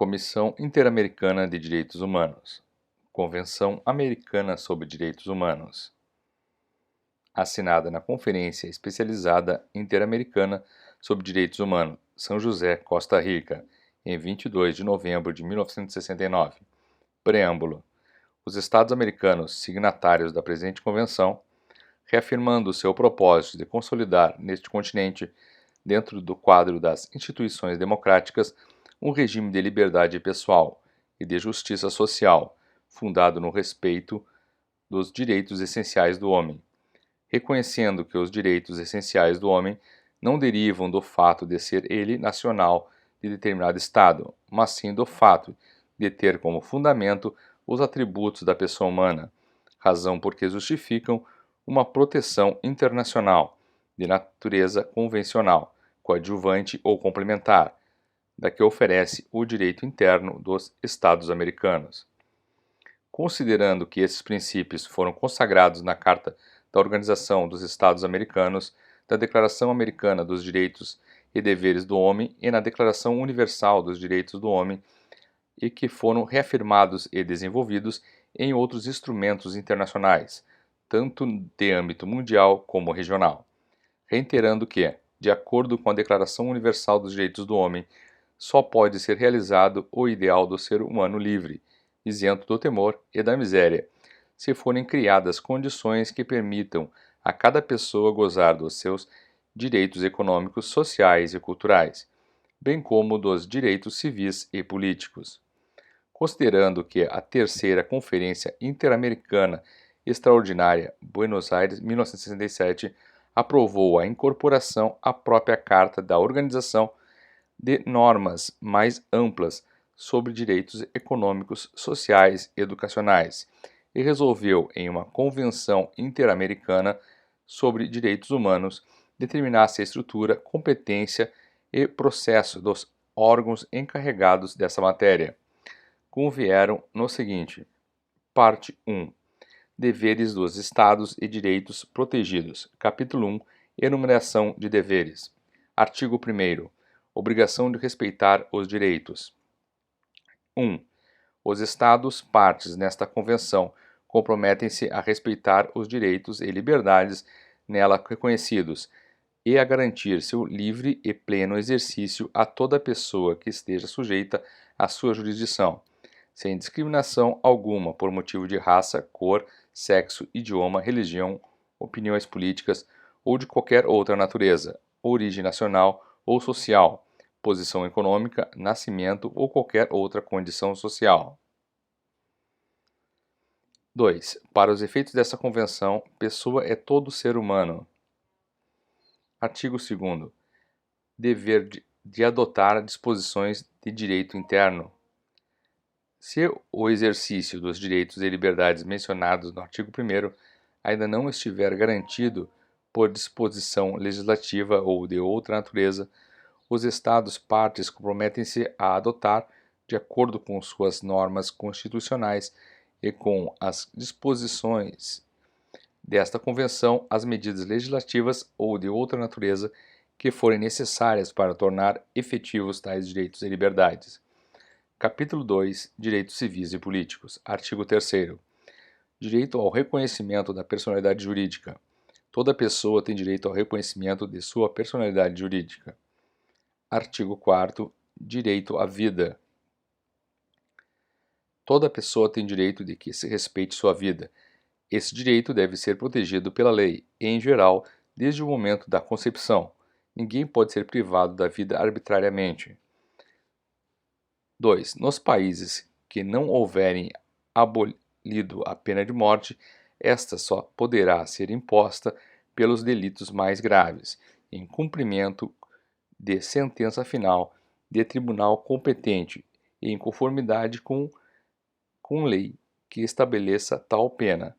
Comissão Interamericana de Direitos Humanos, Convenção Americana sobre Direitos Humanos, assinada na Conferência Especializada Interamericana sobre Direitos Humanos, São José, Costa Rica, em 22 de novembro de 1969. Preâmbulo. Os Estados americanos, signatários da presente convenção, reafirmando seu propósito de consolidar neste continente, dentro do quadro das instituições democráticas, um regime de liberdade pessoal e de justiça social, fundado no respeito dos direitos essenciais do homem, reconhecendo que os direitos essenciais do homem não derivam do fato de ser ele nacional de determinado Estado, mas sim do fato de ter como fundamento os atributos da pessoa humana, razão por que justificam uma proteção internacional de natureza convencional, coadjuvante ou complementar, da que oferece o direito interno dos Estados americanos. Considerando que esses princípios foram consagrados na Carta da Organização dos Estados Americanos, da Declaração Americana dos Direitos e Deveres do Homem e na Declaração Universal dos Direitos do Homem, e que foram reafirmados e desenvolvidos em outros instrumentos internacionais, tanto de âmbito mundial como regional. Reiterando que, de acordo com a Declaração Universal dos Direitos do Homem, só pode ser realizado o ideal do ser humano livre, isento do temor e da miséria, se forem criadas condições que permitam a cada pessoa gozar dos seus direitos econômicos, sociais e culturais, bem como dos direitos civis e políticos. Considerando que a Terceira Conferência Interamericana Extraordinária, Buenos Aires, 1967, aprovou a incorporação à própria Carta da Organização de normas mais amplas sobre direitos econômicos, sociais e educacionais, e resolveu, em uma Convenção Interamericana sobre Direitos Humanos, determinasse a estrutura, competência e processo dos órgãos encarregados dessa matéria. Convieram no seguinte: Parte 1. Deveres dos Estados e Direitos Protegidos. Capítulo 1. Enumeração de deveres. Artigo 1º. Obrigação de respeitar os direitos. 1. Os Estados partes nesta Convenção comprometem-se a respeitar os direitos e liberdades nela reconhecidos e a garantir seu livre e pleno exercício a toda pessoa que esteja sujeita à sua jurisdição, sem discriminação alguma por motivo de raça, cor, sexo, idioma, religião, opiniões políticas ou de qualquer outra natureza, origem nacional ou social, posição econômica, nascimento ou qualquer outra condição social. 2. Para os efeitos dessa convenção, pessoa é todo ser humano. Artigo 2º. Dever de adotar disposições de direito interno. Se o exercício dos direitos e liberdades mencionados no artigo 1º ainda não estiver garantido por disposição legislativa ou de outra natureza, os Estados partes comprometem-se a adotar, de acordo com suas normas constitucionais e com as disposições desta Convenção, as medidas legislativas ou de outra natureza que forem necessárias para tornar efetivos tais direitos e liberdades. Capítulo 2. Direitos civis e políticos. Artigo 3º. Direito ao reconhecimento da personalidade jurídica. Toda pessoa tem direito ao reconhecimento de sua personalidade jurídica. Artigo 4º. Direito à vida. Toda pessoa tem direito de que se respeite sua vida. Esse direito deve ser protegido pela lei, em geral, desde o momento da concepção. Ninguém pode ser privado da vida arbitrariamente. 2. Nos países que não houverem abolido a pena de morte, esta só poderá ser imposta pelos delitos mais graves, em cumprimento de sentença final de tribunal competente e em conformidade com lei que estabeleça tal pena,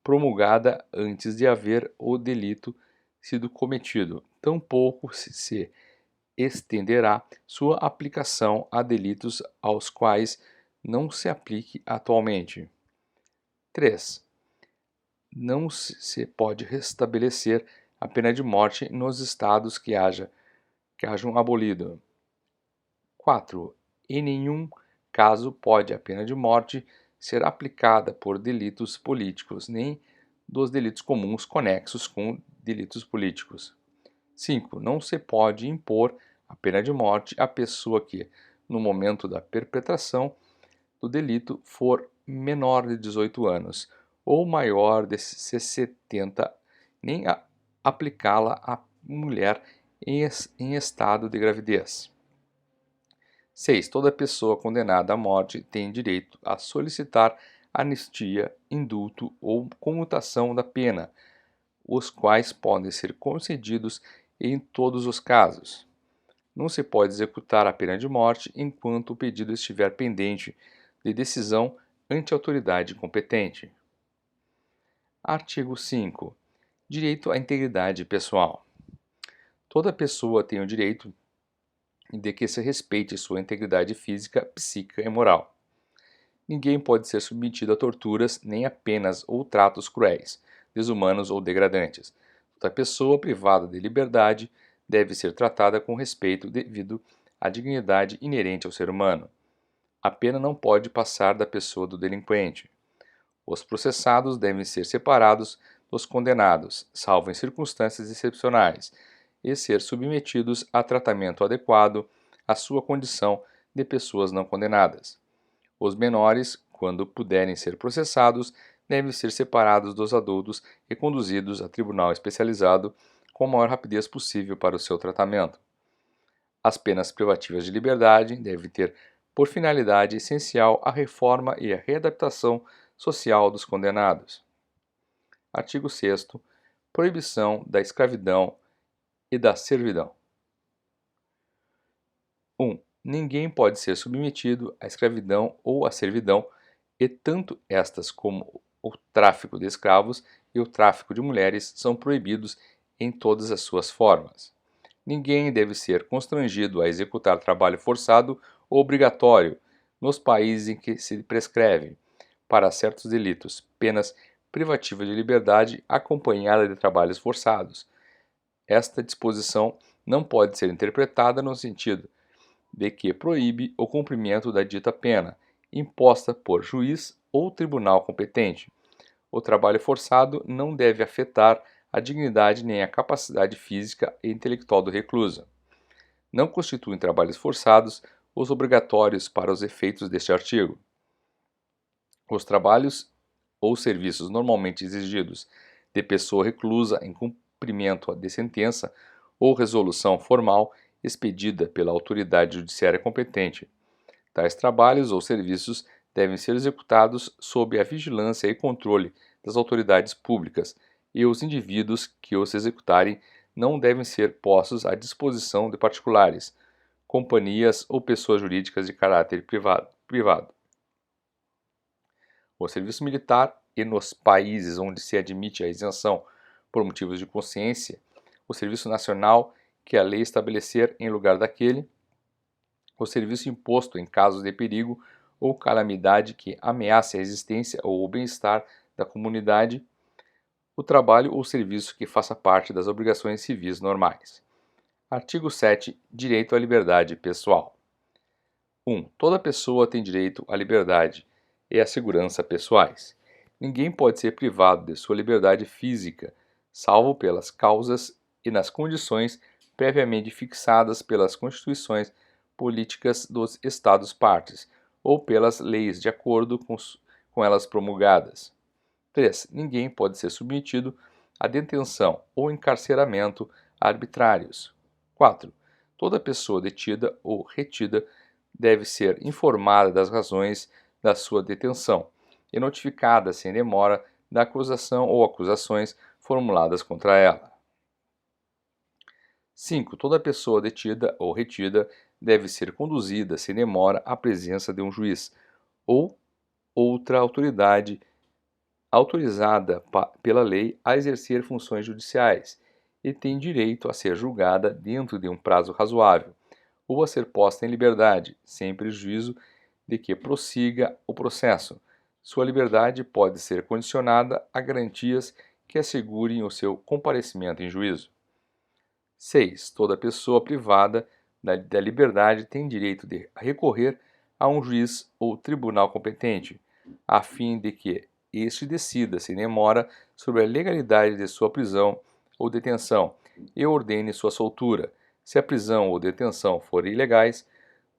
promulgada antes de haver o delito sido cometido. Tampouco se estenderá sua aplicação a delitos aos quais não se aplique atualmente. 3. Não se pode restabelecer a pena de morte nos estados que hajam abolido. 4. Em nenhum caso pode a pena de morte ser aplicada por delitos políticos, nem dos delitos comuns conexos com delitos políticos. 5. Não se pode impor a pena de morte à pessoa que, no momento da perpetração do delito, for menor de 18 anos ou maior de 70, nem aplicá-la à mulher em estado de gravidez. 6. Toda pessoa condenada à morte tem direito a solicitar anistia, indulto ou comutação da pena, os quais podem ser concedidos em todos os casos. Não se pode executar a pena de morte enquanto o pedido estiver pendente de decisão ante a autoridade competente. Artigo 5. Direito à integridade pessoal. Toda pessoa tem o direito de que se respeite sua integridade física, psíquica e moral. Ninguém pode ser submetido a torturas, nem a penas ou tratos cruéis, desumanos ou degradantes. Toda pessoa privada de liberdade deve ser tratada com respeito devido à dignidade inerente ao ser humano. A pena não pode passar da pessoa do delinquente. Os processados devem ser separados dos condenados, salvo em circunstâncias excepcionais, e ser submetidos a tratamento adequado à sua condição de pessoas não condenadas. Os menores, quando puderem ser processados, devem ser separados dos adultos e conduzidos a tribunal especializado com a maior rapidez possível para o seu tratamento. As penas privativas de liberdade devem ter por finalidade essencial a reforma e a readaptação social dos condenados. Artigo 6º. Proibição da escravidão e da servidão. 1. Ninguém pode ser submetido à escravidão ou à servidão, e tanto estas como o tráfico de escravos e o tráfico de mulheres são proibidos em todas as suas formas. Ninguém deve ser constrangido a executar trabalho forçado ou obrigatório nos países em que se prescrevem, para certos delitos, penas privativas de liberdade acompanhada de trabalhos forçados. Esta disposição não pode ser interpretada no sentido de que proíbe o cumprimento da dita pena, imposta por juiz ou tribunal competente. O trabalho forçado não deve afetar a dignidade nem a capacidade física e intelectual do recluso. Não constituem trabalhos forçados os obrigatórios para os efeitos deste artigo. Os trabalhos ou serviços normalmente exigidos de pessoa reclusa em cumprimento de sentença ou resolução formal expedida pela autoridade judiciária competente. Tais trabalhos ou serviços devem ser executados sob a vigilância e controle das autoridades públicas, e os indivíduos que os executarem não devem ser postos à disposição de particulares, companhias ou pessoas jurídicas de caráter privado. O serviço militar e nos países onde se admite a isenção por motivos de consciência, o serviço nacional que a lei estabelecer em lugar daquele, o serviço imposto em casos de perigo ou calamidade que ameace a existência ou o bem-estar da comunidade, o trabalho ou serviço que faça parte das obrigações civis normais. Artigo 7. Direito à liberdade pessoal. 1. Toda pessoa tem direito à liberdade e à segurança pessoais. Ninguém pode ser privado de sua liberdade física, salvo pelas causas e nas condições previamente fixadas pelas constituições políticas dos Estados-partes ou pelas leis de acordo com elas promulgadas. 3. Ninguém pode ser submetido à detenção ou encarceramento arbitrários. 4. Toda pessoa detida ou retida deve ser informada das razões da sua detenção e notificada sem demora da acusação ou acusações formuladas contra ela. 5. Toda pessoa detida ou retida deve ser conduzida sem demora à presença de um juiz ou outra autoridade autorizada pela lei a exercer funções judiciais e tem direito a ser julgada dentro de um prazo razoável ou a ser posta em liberdade, sem prejuízo de que prossiga o processo. Sua liberdade pode ser condicionada a garantias que assegurem o seu comparecimento em juízo. 6. Toda pessoa privada da liberdade tem direito de recorrer a um juiz ou tribunal competente, a fim de que este decida sem demora sobre a legalidade de sua prisão ou detenção e ordene sua soltura, se a prisão ou detenção forem ilegais,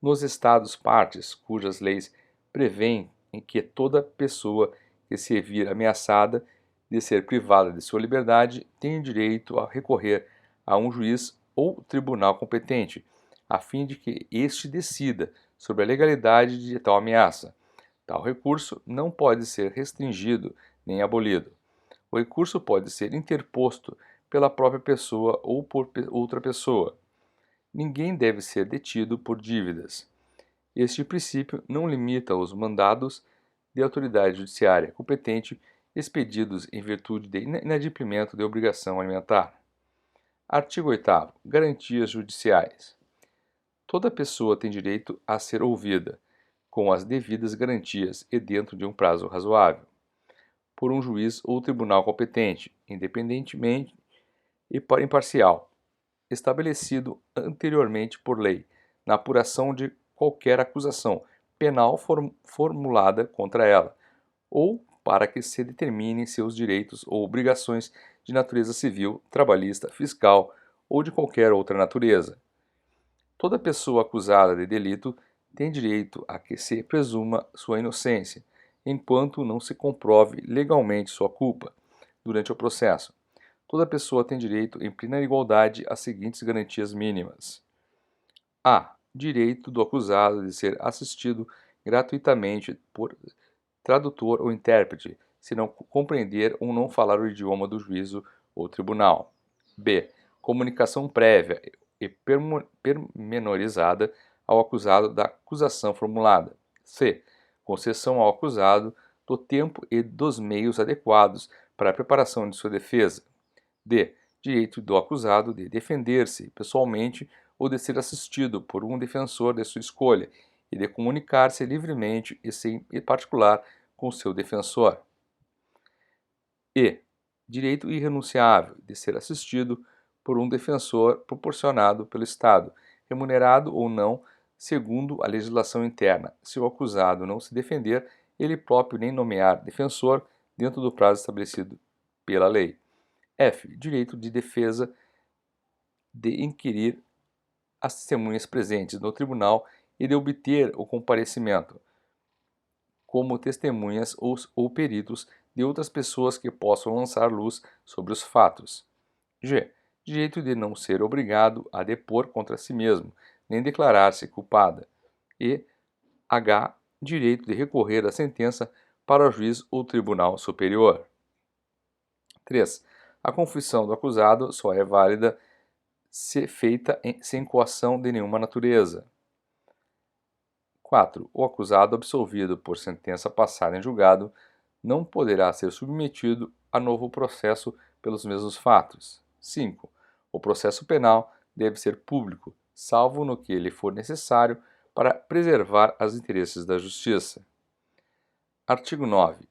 nos Estados partes cujas leis prevêem em que toda pessoa que se vir ameaçada de ser privada de sua liberdade tem direito a recorrer a um juiz ou tribunal competente, a fim de que este decida sobre a legalidade de tal ameaça. Tal recurso não pode ser restringido nem abolido. O recurso pode ser interposto pela própria pessoa ou por outra pessoa. Ninguém deve ser detido por dívidas. Este princípio não limita os mandados de autoridade judiciária competente expedidos em virtude de inadimplemento de obrigação alimentar. Artigo 8º. Garantias judiciais. Toda pessoa tem direito a ser ouvida, com as devidas garantias e dentro de um prazo razoável, por um juiz ou tribunal competente, independentemente e imparcial, estabelecido anteriormente por lei, na apuração de qualquer acusação penal formulada contra ela, ou para que se determinem seus direitos ou obrigações de natureza civil, trabalhista, fiscal ou de qualquer outra natureza. Toda pessoa acusada de delito tem direito a que se presuma sua inocência, enquanto não se comprove legalmente sua culpa durante o processo. Toda pessoa tem direito em plena igualdade às seguintes garantias mínimas: a. Direito do acusado de ser assistido gratuitamente por tradutor ou intérprete, se não compreender ou não falar o idioma do juízo ou tribunal. B. Comunicação prévia e pormenorizada ao acusado da acusação formulada. C. Concessão ao acusado do tempo e dos meios adequados para a preparação de sua defesa. D. Direito do acusado de defender-se pessoalmente ou de ser assistido por um defensor de sua escolha e de comunicar-se livremente e sem particular com seu defensor. E. Direito irrenunciável de ser assistido por um defensor proporcionado pelo Estado, remunerado ou não, segundo a legislação interna, se o acusado não se defender ele próprio nem nomear defensor dentro do prazo estabelecido pela lei. F. Direito de defesa de inquirir as testemunhas presentes no tribunal e de obter o comparecimento, como testemunhas ou peritos de outras pessoas que possam lançar luz sobre os fatos. G. Direito de não ser obrigado a depor contra si mesmo, nem declarar-se culpada. E H. Direito de recorrer à sentença para o juiz ou tribunal superior. 3. A confissão do acusado só é válida se feita sem coação de nenhuma natureza. 4. O acusado absolvido por sentença passada em julgado não poderá ser submetido a novo processo pelos mesmos fatos. 5. O processo penal deve ser público, salvo no que lhe for necessário para preservar os interesses da justiça. Artigo 9.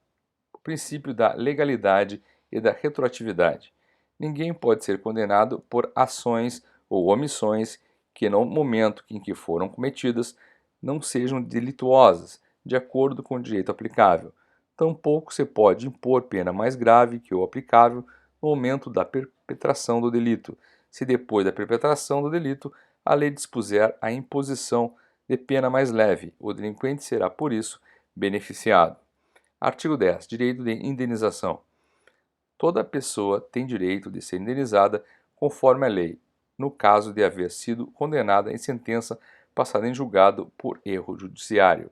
O princípio da legalidade e da retroatividade. Ninguém pode ser condenado por ações ou omissões que, no momento em que foram cometidas, não sejam delituosas, de acordo com o direito aplicável. Tampouco se pode impor pena mais grave que o aplicável no momento da perpetração do delito, se depois da perpetração do delito a lei dispuser a imposição de pena mais leve, o delinquente será, por isso, beneficiado. Artigo 10. Direito de indenização. Toda pessoa tem direito de ser indenizada conforme a lei, no caso de haver sido condenada em sentença passada em julgado por erro judiciário.